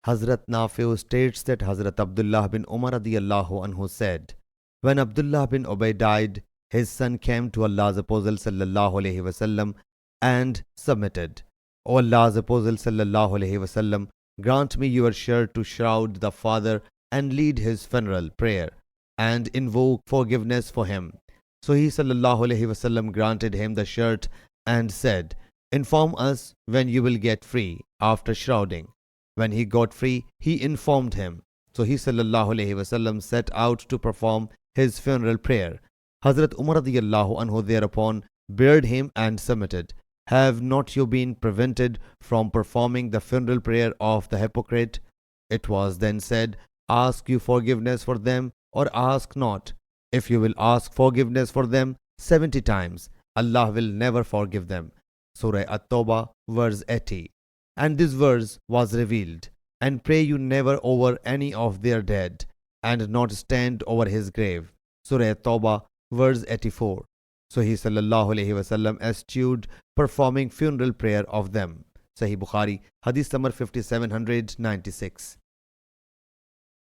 Hazrat Nafi states that Hazrat Abdullah bin Umar radiyallahu anhu said, when Abdullah bin Ubay died, his son came to Allah's Apostle sallallahu alaihi wasallam and submitted, O Allah's Apostle sallallahu alaihi wasallam, grant me your shirt to shroud the father and lead his funeral prayer and invoke forgiveness for him. So he sallallahu alaihi wasallam granted him the shirt and said, inform us when you will get free after shrouding. When he got free, he informed him. So he sallallahu alaihi wasallam set out to perform his funeral prayer. Hazrat Umar radiyallahu anhu thereupon buried him and submitted, have not you been prevented from performing the funeral prayer of the hypocrite? It was then said, ask you forgiveness for them or ask not. If you will ask forgiveness for them 70 times, Allah will never forgive them. Surah At-Tawbah, verse 80. And this verse was revealed, and pray you never over any of their dead, and not stand over his grave. Surah At-Tawbah, verse 84. So he sallallahu alaihi wasallam eschewed performing funeral prayer of them. Sahih Bukhari, Hadith number 5796.